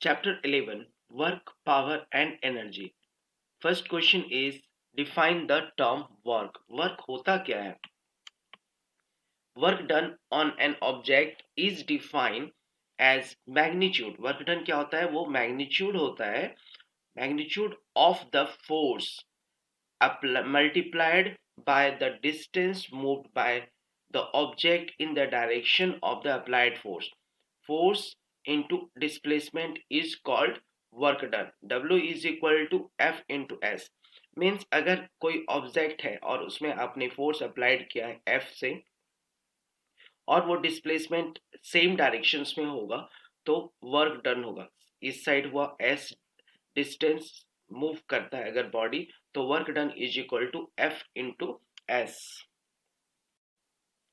Chapter 11, Work, Power and Energy. First question is, define the term work. Work होता क्या है? Work done on an object is defined as magnitude. Work done क्या होता है? वो magnitude होता है. Magnitude of the force multiplied by the distance moved by the object in the direction of the applied force. Force into displacement is called work done. W is equal to F into S. Means अगर कोई object है और उसमें आपने force applied किया है F से और वो डिस्प्लेसमेंट सेम डायरेक्शंस में होगा तो वर्क डन होगा. इस साइड हुआ S डिस्टेंस मूव करता है अगर बॉडी तो work done is equal to F into S.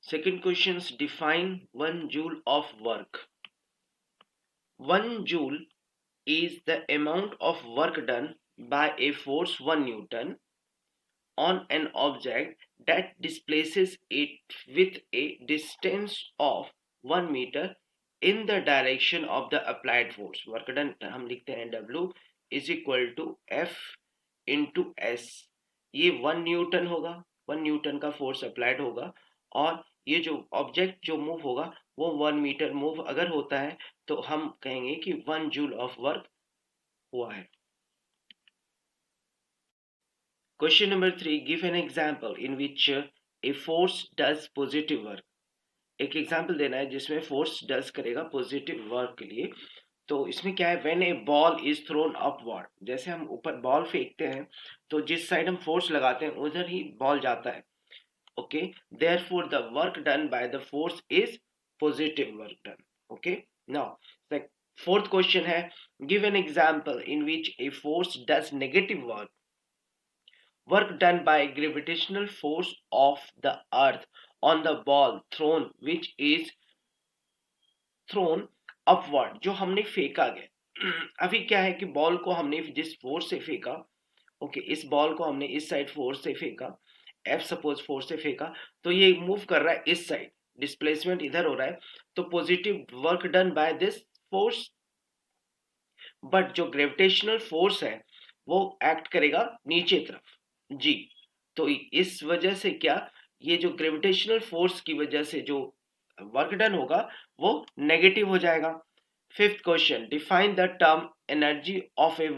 Second question, define 1 joule of work. 1 joule is the amount of work done by a force 1 Newton on an object that displaces it with a distance of 1 meter in the direction of the applied force. Work done हम लिखते हैं W is equal to F into S. ये 1 Newton होगा, 1 Newton का force applied होगा और ये जो ऑब्जेक्ट जो मूव होगा वो 1 मीटर मूव अगर होता है तो हम कहेंगे कि 1 जूल ऑफ वर्क हुआ है. Question number 3, give an example in which a force does positive work. एक एग्जाम्पल देना है जिसमें फोर्स डज करेगा पॉजिटिव वर्क के लिए. तो इसमें क्या है, when A ball is throne upward, जैसे हम ऊपर बॉल फेंकते हैं तो जिस साइड हम फोर्स लगाते हैं उधर ही बॉल जाता है. Okay, therefore the work done by the force is positive work done. Okay, now fourth question है, give an example in which a force does negative work. Work done by gravitational force of the earth on the ball thrown which is thrown upward. जो हमने फेंका गया अभी क्या है कि ball को हमने जिस फोर्स से फेंका, ओके, इस बॉल को हमने इस साइड फोर्स से फेंका, एफ सपोज फोर्स से फेंका तो ये मूव कर रहा है इस साइड, डिस्प्लेसमेंट इधर हो रहा है तो positive work done by this force. But जो ग्रेविटेशनल फोर्स है वो एक्ट करेगा नीचे तरफ जी. तो इस वजह से क्या, ये जो ग्रेविटेशनल फोर्स की वजह से जो वर्क डन होगा वो नेगेटिव हो जाएगा. Fifth question, define the term energy of a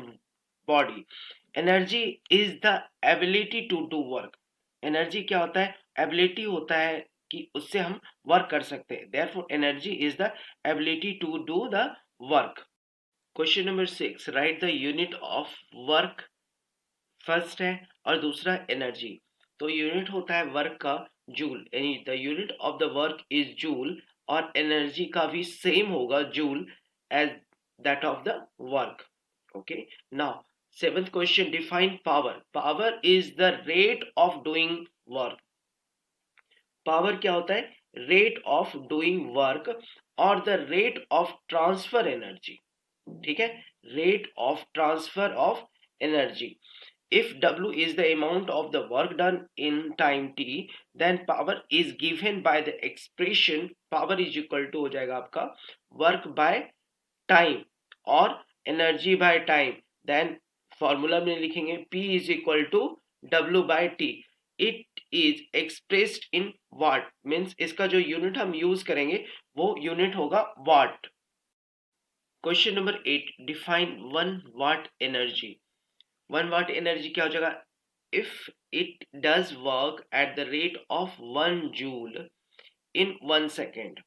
body. Energy is the ability to do work. Energy क्या होता है, एबिलिटी होता है कि उससे हम वर्क कर सकते हैं. Therefore energy is the ability to do the work. Question number 6, right the unit of work. First है और दूसरा एनर्जी. तो यूनिट होता है वर्क का जूल, यानी the unit of the work is joule और एनर्जी का भी सेम होगा joule as that of the work. Okay, now seventh question, define power. Power is the rate of doing work. Power क्या होता है, rate of doing work और the rate of transfer energy. ठीक है, rate of transfer of energy. If W is the amount of the work done in time t, then power is given by the expression power is equal to हो जाएगा आपका work by time और energy by time. Then formula में लिखेंगे P is equal to W by T. It is expressed in watt, means इसका जो unit हम use करेंगे वो यूनिट होगा watt. Question number 8, define 1 watt energy. 1 watt energy क्या हो जाएगा, if it does work at the rate of 1 joule in 1 second,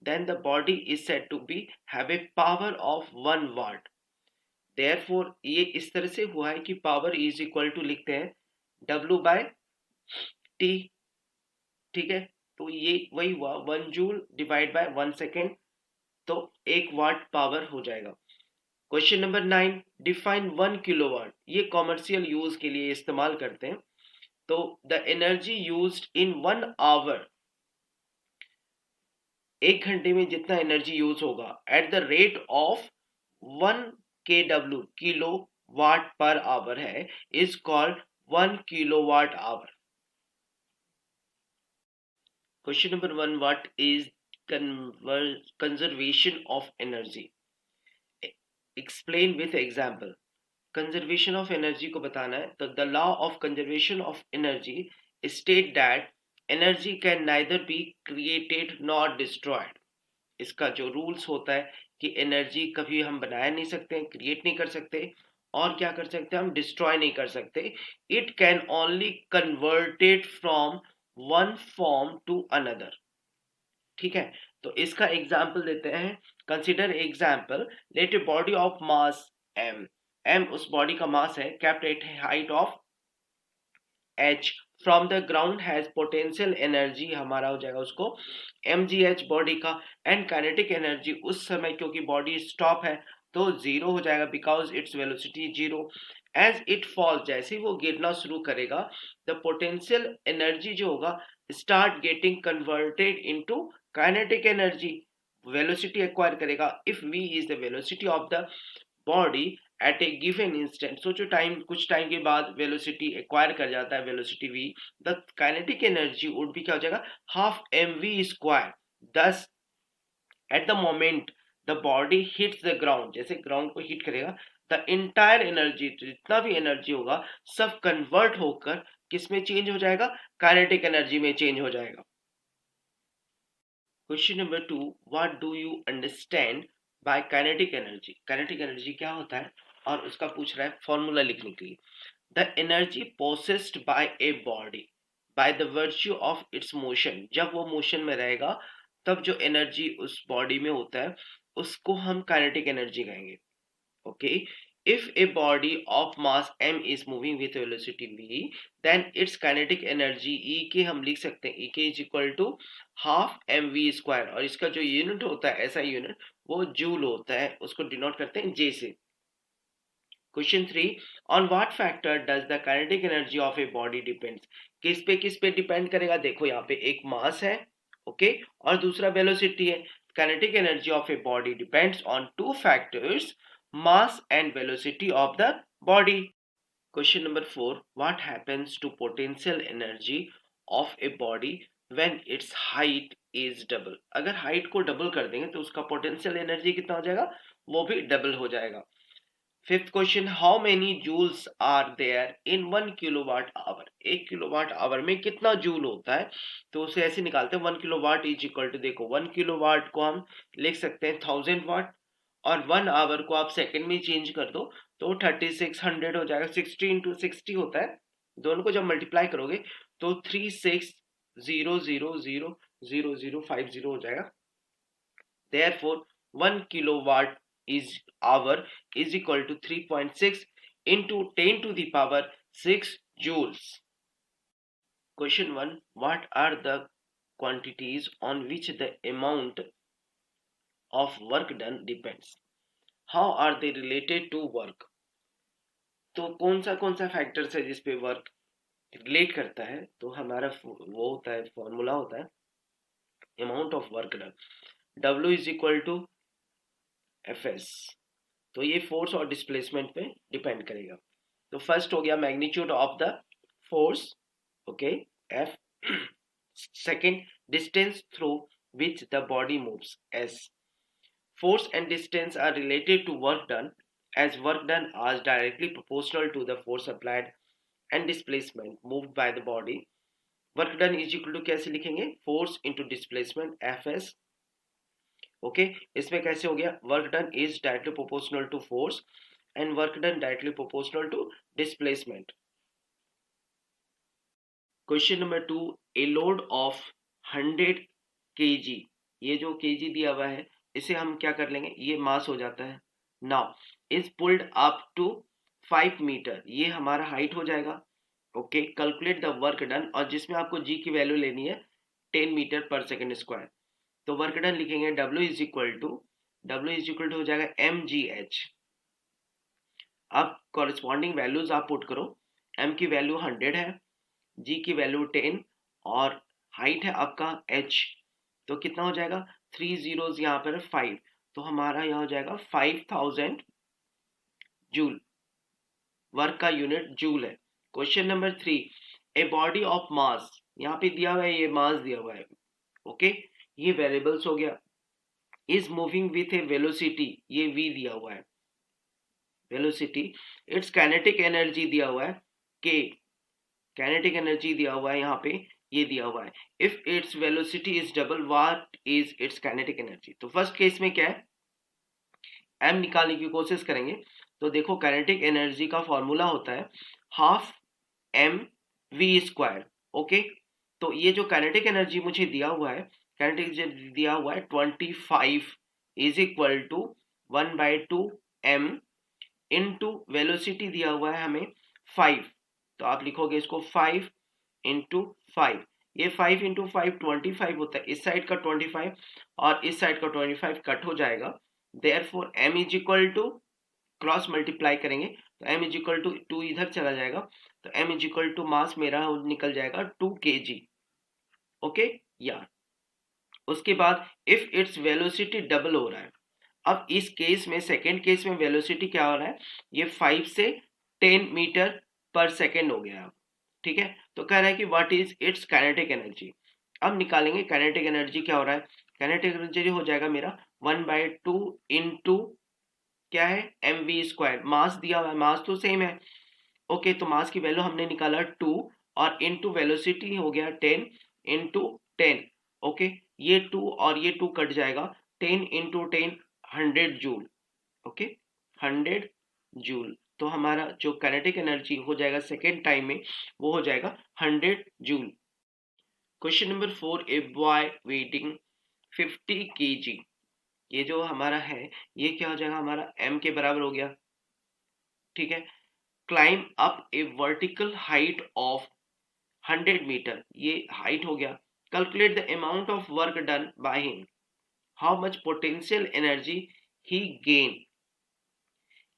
then the body is said to be have a power of 1 watt. Therefore ये इस तरह से हुआ है कि पावर इज इक्वल टू लिखते हैं W by T. ठीक है, तो ये वही हुआ 1 जूल डिवाइड बाय 1 सेकेंड तो 1 वाट पावर हो जाएगा. Question number 9, define 1 kilowatt. ये कॉमर्शियल यूज के लिए इस्तेमाल करते हैं. तो the energy used in 1 hour, 1 घंटे में जितना एनर्जी यूज होगा at the rate of 1 kW, kilowatt पर आवर है, is called 1 kilowatt hour. Question number 1, what is conservation of energy. Explain with example. Conservation of energy को बताना है तो the law of conservation of energy state that energy can neither be created not destroyed. इसका जो rules होता है कि energy कभी हम बनाया नहीं सकते, क्रिएट नहीं कर सकते, और क्या कर सकते हैं हम, डिस्ट्रॉय नहीं कर सकते। It can only converted from one form to another. ठीक है, तो इसका एग्जाम्पल देते हैं। Consider example, let a body of mass M. M उस बॉडी का मास है, kept at height of H from the ground has potential energy, हमारा हो जाएगा उसको mgh बॉडी का, एंड काइनेटिक एनर्जी उस समय क्योंकि बॉडी स्टॉप है तो जीरो हो जाएगा because its velocity zero. As it fall, जैसे ही वो गिरना शुरू करेगा, द पोटेंशियल एनर्जी जो होगा start getting converted into kinetic energy, velocity acquire करेगा। If v is the velocity of the body at a given instant, सोचो टाइम, कुछ टाइम के बाद वेलोसिटी एक्वायर कर जाता है, velocity v, the kinetic energy would भी क्या हो जाएगा, half M we square. Thus at the moment the body hits the ground, जैसे ग्राउंड को हिट करेगा, द इंटायर एनर्जी, जितना भी एनर्जी होगा सब कन्वर्ट होकर किस में चेंज हो जाएगा, काइनेटिक एनर्जी में चेंज हो जाएगा। Question number 2, what do you understand by kinetic energy. Kinetic energy क्या होता है और उसका पूछ रहा है फॉर्मूला लिखने के लिए। The energy possessed bye a body by the virtue of its motion, जब वो मोशन में रहेगा तब जो एनर्जी उस बॉडी में होता है उसको हम काइनेटिक एनर्जी कहेंगे। Okay, if a body of mass m is moving with velocity v, then its kinetic energy E के हम लिख सकते हैं, E के is equal to half mv square, और इसका जो यूनिट होता है ऐसा यूनिट वो जूल होता है, उसको डिनोट करते हैं J से। Question 3, on what factor does the kinetic energy of a body depends. किस पे डिपेंड करेगा, देखो यहाँ पे एक मास है, ओके, और दूसरा वेलोसिटी है। Kinetic energy of a body depends on two factors, mass and velocity of the body. Question number 4, what happens to potential energy of a body when its height is double। अगर height को double कर देंगे तो उसका potential energy कितना हो जाएगा, वो भी डबल हो जाएगा। Fifth question, how many joules are there in 1 kilowatt hour. 1 kilowatt hour में कितना जूल होता है, तो उसे ऐसे निकालते हैं, 1 किलोवाट इज इक्वल टू, देखो 1 किलोवाट को हम लिख सकते हैं 1000 वाट, और 1 आवर को आप सेकंड में चेंज कर दो तो 3600 हो जाएगा। 60 × 60 होता है, दोनों को जब मल्टीप्लाई करोगे तो 3600000050 हो जाएगा। Therefore 1 kilowatt is hour is equal to 3.6 into 10 to the power 6 joules. Question 1, what are the quantities on which the amount of work done depends? How are they related to work? तो कौन सा factors है जिस पे work relate करता है, तो हमारा वो होता है, फॉर्मूला होता है amount of work done, W is equal to Fs। तो ये फोर्स और डिस्प्लेसमेंट पे डिपेंड करेगा। तो फर्स्ट हो गया magnitude of the force, okay, F। Second, distance through which the body moves, S। Force and distance are related to work done, as work done is directly proportional to the force applied and displacement moved by the body. Work done is equal to कैसे लिखेंगे, force into displacement Fs। Okay, इसमें कैसे हो गया, work done is directly proportional to force and work done directly proportional to displacement. Question number 2, a load of 100 kg, ये जो kg दिया हुआ है इसे हम क्या कर लेंगे, ये मास हो जाता है। Now is pulled up to 5 metre, ये हमारा हाइट हो जाएगा। Okay, calculate the work done, और जिसमें आपको g की वैल्यू लेनी है 10 मीटर पर सेकेंड स्क्वायर। तो वर्क डन लिखेंगे W इज इक्वल टू हो जाएगा mgh। अब कॉरेस्पॉन्डिंग वैल्यूज आप पुट करो, m की वैल्यू 100 है, g की वैल्यू 10, और हाइट है आपका h, तो कितना हो जाएगा, 3 zeros यहाँ पर 5, तो हमारा यहाँ हो जाएगा 5000 जूल। वर्क का यूनिट जूल है। Question number 3, A body of मास, यहाँ पे दिया हुआ है, ये मास दिया हुआ है, ओके, ये वेरिएबल्स हो गया। Is moving with A velocity, ये v दिया हुआ है, वेलोसिटी, इट्स काइनेटिक एनर्जी दिया हुआ है के, काइनेटिक एनर्जी दिया हुआ है यहाँ पे, ये दिया हुआ है। If its velocity is double, what is it's kinetic energy? तो फर्स्ट केस में क्या है, एम निकालने की कोशिश करेंगे। तो देखो काइनेटिक एनर्जी का फॉर्मूला होता है half M we square. Okay, तो ये जो काइनेटिक एनर्जी मुझे दिया हुआ है, काइनेटिक दिया हुआ है 25 is equal to 1/2 M into velocity दिया हुआ है हमें 5। तो आप लिखोगे इसको 5 इंटू 5। ये 5 इंटू 5 25 होता है, इस साइड का 25 और इस साइड का 25 कट हो जाएगा। Therefore m is equal to, cross multiply करेंगे तो m इज इक्वल टू 2 इधर चला जाएगा, तो m is equal to mass मेरा निकल जाएगा 2 kg। ओके यार, उसके बाद इफ इट्स वेलोसिटी डबल हो रहा है, अब इस केस में सेकेंड केस में वेलोसिटी क्या हो रहा है, ये 5 से 10 मीटर पर सेकेंड हो गया। ठीक है, तो कह रहा है कि what is it's kinetic energy. अब निकालेंगे काइनेटिक एनर्जी क्या हो रहा है, काइनेटिक एनर्जी हो जाएगा मेरा 1/2 इंटू क्या है एम वी स्क्वायर, मास दिया हुआ है, मास तो सेम है। ओके, तो मास की वैल्यू हमने निकाला 2 और इनटू वेलोसिटी हो गया 10 इंटू 10। ओके, ये 2 और ये 2 कट जाएगा, 10 इंटू 10 100 जूल। ओके, 100 जूल, तो हमारा जो काइनेटिक एनर्जी हो जाएगा सेकेंड टाइम में वो हो जाएगा 100 joule. Question number 4, a boy waiting 50 kg, ये जो हमारा है ये क्या हो जाएगा, हमारा m के बराबर हो गया। ठीक है, climb up a vertical height of 100 metre, ये हाइट हो गया। Calculate the amount of work done by him, how much potential energy he gain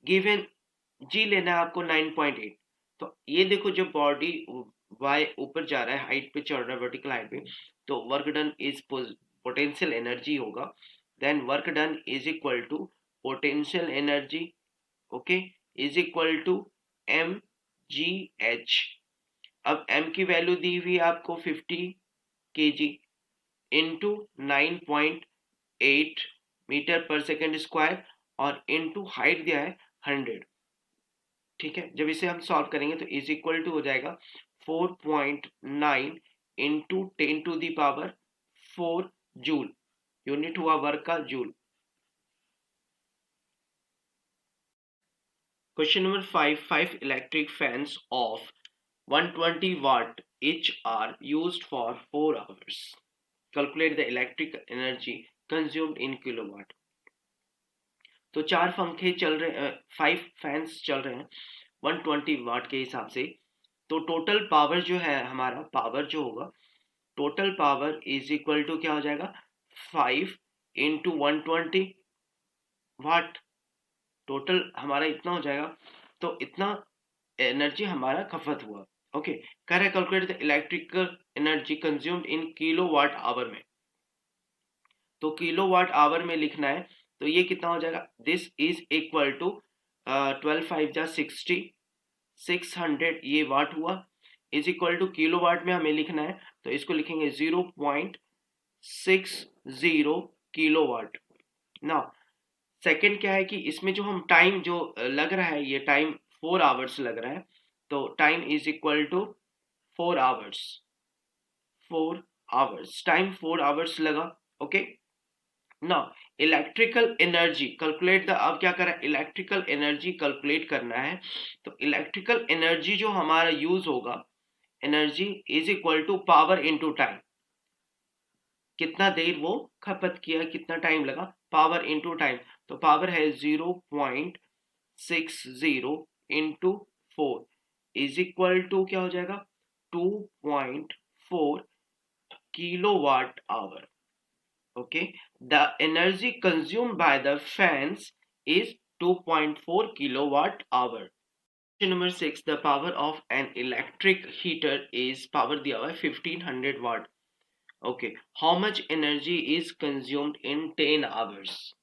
given, g लेना है आपको 9.8। तो ये देखो जब बॉडी वाई ऊपर जा रहा है, हाइट पे चढ़ रहा है, वर्टिकल हाइट पे, तो work done is potential energy होगा, then work done is equal to potential energy, okay, is equal to m g h. अब m की वैल्यू दी हुई है आपको 50 kg into 9.8 metre per second square और इंटू हाइट दिया है 100। ठीक है, जब इसे हम सॉल्व करेंगे तो इज इक्वल टू हो जाएगा 4.9 into 10 to the power 4 joule, unit हुआ वर्क का joule. Question number 5, 5 electric fans of 120 watt each are used for 4 hours. Calculate the electric energy consumed in kilowatt. तो 4 पंखे चल रहे, 5 फैंस चल रहे हैं 120 वाट के हिसाब से। तो टोटल पावर जो है हमारा, पावर जो होगा, total power is equal to क्या हो जाएगा, 5 इंटू 120 वाट, टोटल हमारा इतना हो जाएगा। तो इतना एनर्जी हमारा खपत हुआ। ओके, कह रहे calculate the electrical energy consumed in kilowatt hour में, तो किलोवाट आवर में लिखना है। तो ये कितना हो जाएगा, दिस इज इक्वल टू 12 5 जा 60, 600 ये वाट हुआ, इज इक्वल टू किलोवाट में हमें लिखना है, तो इसको लिखेंगे 0.60 किलोवाट। ना सेकंड क्या है कि इसमें जो हम टाइम जो लग रहा है, ये टाइम 4 आवर्स लग रहा है, तो time is equal to 4 hours, 4 hours, time 4 hours लगा। ओके, ना इलेक्ट्रिकल एनर्जी कैलकुलेट द, अब क्या करें, इलेक्ट्रिकल एनर्जी कैलकुलेट करना है। तो इलेक्ट्रिकल एनर्जी जो हमारा यूज होगा, energy is equal to power into time, कितना देर वो खपत किया, कितना टाइम लगा, पावर इनटू टाइम। तो पावर है 0.60 इंटू 4 इज इक्वल टू क्या हो जाएगा, 2.4 kilowatt hour. Okay, the energy consumed by the fans is 2.4 kilowatt hour. Question number 6, the power of an electric heater is power दिया हुआ है 1500 watt. Okay, how much energy is consumed in 10 hours?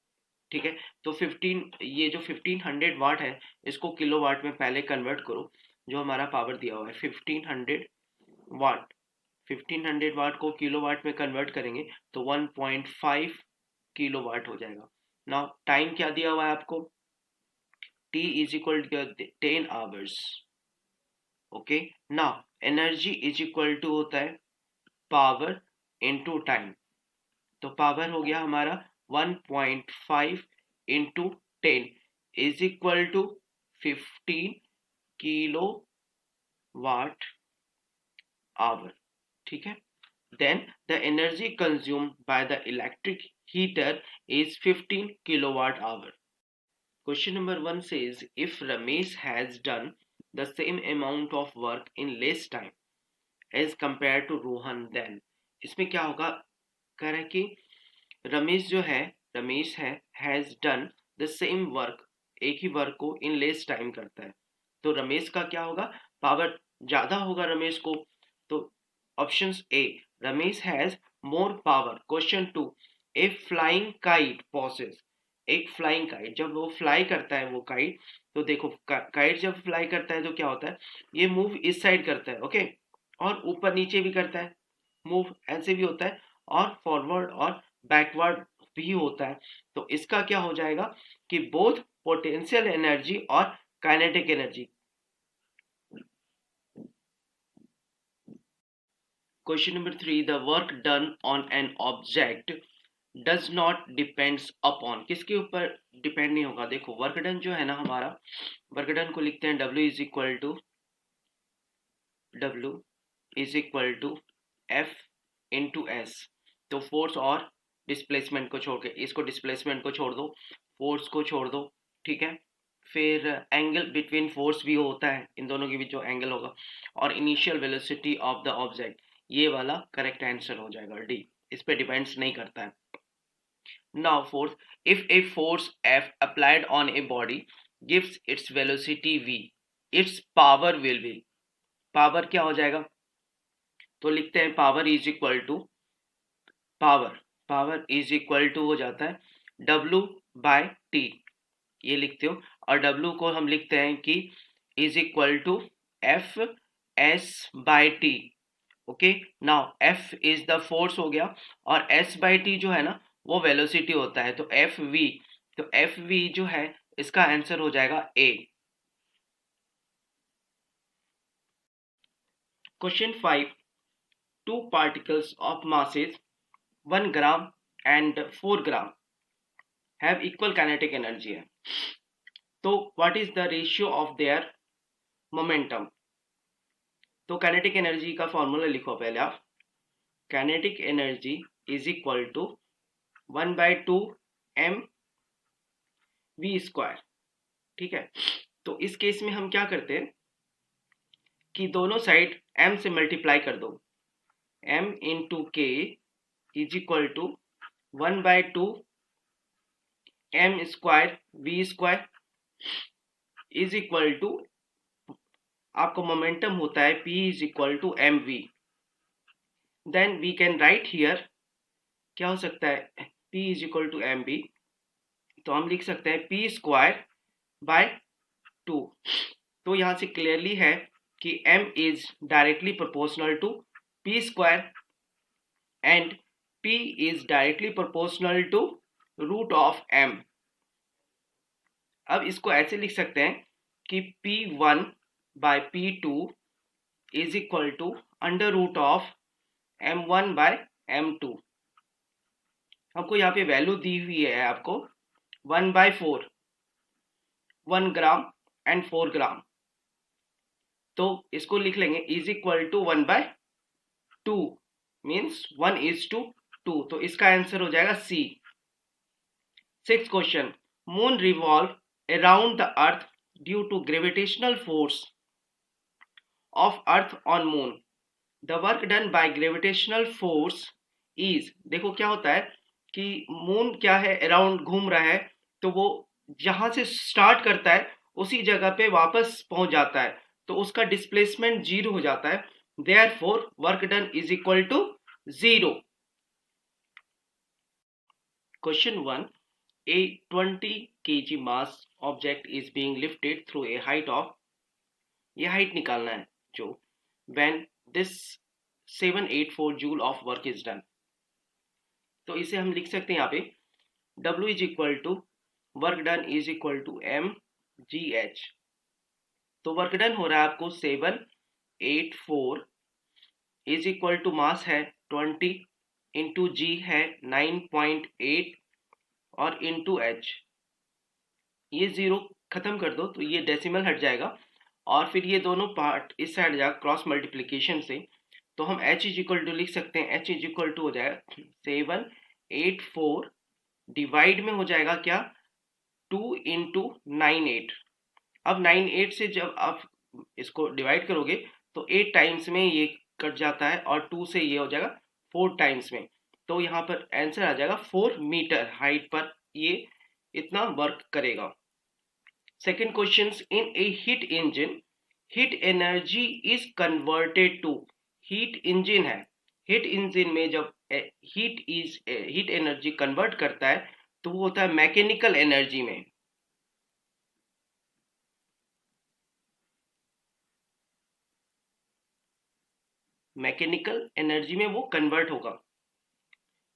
ठीक है, तो 15, ये जो 1500 वाट है इसको किलोवाट में पहले कन्वर्ट करो। जो हमारा पावर दिया हुआ है 1500 वाट, 1500 वाट को किलोवाट में कन्वर्ट करेंगे तो 1.5 किलोवाट हो जाएगा। नाउ टाइम क्या दिया हुआ है आपको, T is equal to 10 hours. Okay, now energy is equal to होता है पावर इनटू टाइम। तो पावर हो गया हमारा 1.5 into 10 is equal to 15 kilowatt hour. ठीक है, then the energy consumed by the electric heater is 15 kilowatt hour. Question number 1 says if Ramesh has done the same amount of work in less time as compared to Rohan, then इसमें क्या होगा, कह रहा है कि रमेश है has done the same work, एक ही work को इन लेस टाइम करता है। तो रमेश का क्या होगा, पावर ज्यादा होगा रमेश को। तो options A, Ramesh has more power. Question 2, A flying kite possesses, एक फ्लाइंग काइट जब वो फ्लाई करता है वो काइट, तो देखो काइट जब फ्लाई करता है तो क्या होता है, ये मूव इस साइड करता है, ओके, और ऊपर नीचे भी करता है, मूव ऐसे भी होता है, और फॉरवर्ड और बैकवर्ड भी होता है। तो इसका क्या हो जाएगा कि बोथ पोटेंशियल एनर्जी और kinetic energy. Question number 3, the work done on an object does not depends upon, किसके ऊपर डिपेंड नहीं होगा। देखो वर्क डन जो है ना हमारा, वर्क डन को लिखते हैं W is equal to F into S. तो फोर्स और डिस्प्लेसमेंट को छोड़ के, इसको डिस्प्लेसमेंट को छोड़ दो, फोर्स को छोड़ दो, ठीक है। फिर एंगल बिटवीन फोर्स भी होता है, इन दोनों के बीच जो एंगल होगा, और initial velocity of the object, ये वाला करेक्ट आंसर हो जाएगा डी, इस पे डिपेंड्स नहीं करता है। Now force, if a force F applied on a body gives its velocity v, its power will be, power क्या हो जाएगा, तो लिखते हैं power is equal to, power is equal to हो जाता है W बाय टी, ये लिखते हो, और W को हम लिखते हैं कि is equal to F S by T. Okay, now F is the force हो गया, और S बाय टी जो है ना वो वेलोसिटी होता है, तो FV, तो FV जो है इसका आंसर हो जाएगा A। Question 5, two particles of masses 1 gram and 4 gram have equal kinetic energy है, तो what is the ratio of their momentum। तो काइनेटिक एनर्जी का फॉर्मूला लिखो पहले आप, kinetic energy is equal to 1/2 m v square. ठीक है, तो इस केस में हम क्या करते हैं कि दोनों साइड m से मल्टीप्लाई कर दो, m into K is equal to 1/2 m square v square is equal to, आपको मोमेंटम होता है P is equal to M V. Then we can write here, क्या हो सकता है, P is equal to M V, तो हम लिख सकते हैं P स्क्वायर बाय 2। तो यहाँ से क्लियरली है कि M is directly proportional to P square and P is directly proportional to root of M। अब इसको ऐसे लिख सकते हैं कि P1 by P2 is equal to under root of M1 by M2। हमको यहाँ पे वैल्यू दी हुई है आपको 1/4, 1 ग्राम एंड 4 ग्राम, तो इसको लिख लेंगे इज इक्वल टू 1/2 मीन्स 1:2, तो इसका आंसर हो जाएगा C. 6th question, moon revolve around the earth due to gravitational force of earth on moon, the work done by gravitational force is, देखो क्या होता है कि मून क्या है, अराउंड घूम रहा है, तो वो जहां से स्टार्ट करता है उसी जगह पे वापस पहुंच जाता है, तो उसका डिस्प्लेसमेंट 0 हो जाता है, therefore work done is equal to 0। Question 1, a 20 kg mass object is being lifted through a height of, ये हाइट निकालना है जो, when this 784 joule of work is done। तो इसे हम लिख सकते हैं यहाँ पे W is equal to work done is equal to M GH। तो वर्क डन हो रहा है आपको 784 इज इक्वल टू मास है 20 इंटू जी है 9.8 और इंटू एच। ये जीरो खत्म कर दो तो ये डेसिमल हट जाएगा और फिर ये दोनों पार्ट इस साइड जाएगा क्रॉस मल्टीप्लीकेशन से। तो हम h इज इक्वल टू लिख सकते हैं, h इज इक्वल टू हो जाएगा 784 डिवाइड में हो जाएगा क्या 2 इंटू 98। अब 98 से जब आप इसको डिवाइड करोगे तो 8 टाइम्स में ये कट जाता है और 2 से ये हो जाएगा 4 टाइम्स में। तो यहाँ पर आंसर आ जाएगा 4 मीटर हाइट पर ये इतना वर्क करेगा। Second question, in a heat engine, heat energy is converted to heat engine है। heat engine में जब heat energy convert करता है तो वो होता है मैकेनिकल एनर्जी में। मैकेनिकल एनर्जी में वो कन्वर्ट होगा।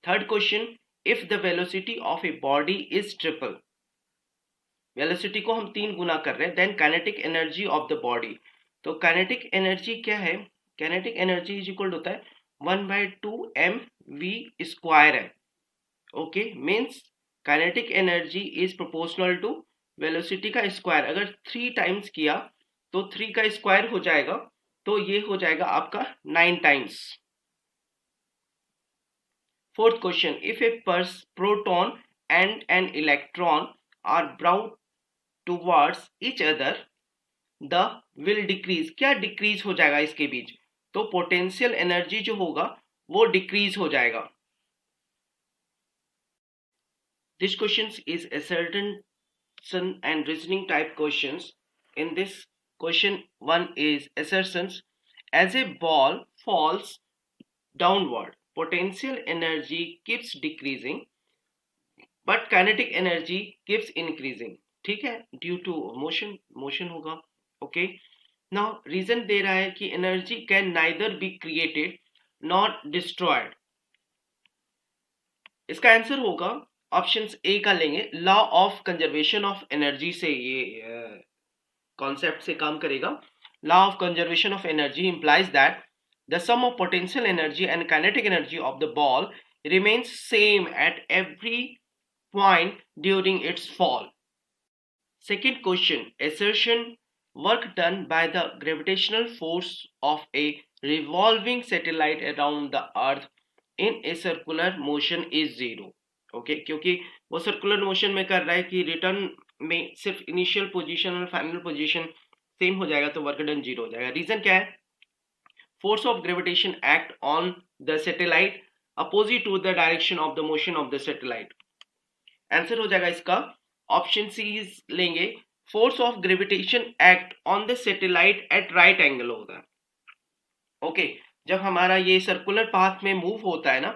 Third question, if the velocity of a body is triple, velocity को हम 3 गुना कर रहे हैं, then kinetic energy of the body. तो काइनेटिक एनर्जी क्या है, काइनेटिक एनर्जी इज इक्वल होता है 1/2 mv² है। Okay, means kinetic energy is proportional to velocity का स्क्वायर। अगर 3 टाइम्स किया तो 3 का स्क्वायर हो जाएगा, तो ये हो जाएगा आपका 9 times. Fourth question, if a proton and an electron are brought towards each other the will decrease. क्या डिक्रीज हो जाएगा इसके बीच, तो पोटेंशियल एनर्जी जो होगा वो डिक्रीज हो जाएगा। This question is assertion and reasoning type questions. In this question 1 is assertions, as a ball falls downward potential energy keeps decreasing but kinetic energy keeps increasing। ठीक है, ड्यू टू मोशन, मोशन होगा। Okay, now reason दे रहा है कि energy can neither be created not destroyed. इसका answer होगा option A का लेंगे, law of conservation of energy से ये कॉन्सेप्ट से काम करेगा। Law of conservation of energy implies that the sum of potential energy and kinetic energy of the ball remains same at every point during its fall। Second question, assertion, work done by the gravitational force of a revolving satellite around the earth in a circular motion is zero। Okay, क्योंकि वो circular motion में कर रहा है कि return में सिर्फ initial position और फाइनल पोजीशन सेम हो जाएगा तो वर्क डन जीरो हो जाएगा। रीजन क्या है, force of gravitation act on the satellite opposite to the direction of the motion of the satellite. Answer हो जाएगा इसका ऑप्शन सी लेंगे, force of gravitation act on the satellite at right angle होता है। Okay, जब हमारा ये circular path में मूव होता है ना,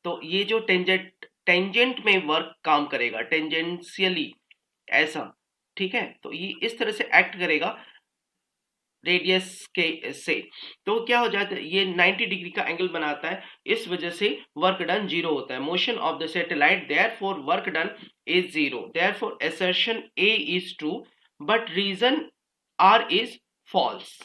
तो ये जो टेंजेंट में वर्क काम करेगा, टेंजेंशियली ऐसा। ठीक है, तो ये इस तरह से एक्ट करेगा रेडियस के से, तो क्या हो जाता है ये 90 डिग्री का एंगल बनाता है, इस वजह से वर्क डन जीरो होता है। Motion of the satellite therefore work done is zero, therefore assertion A is true but reason R is false.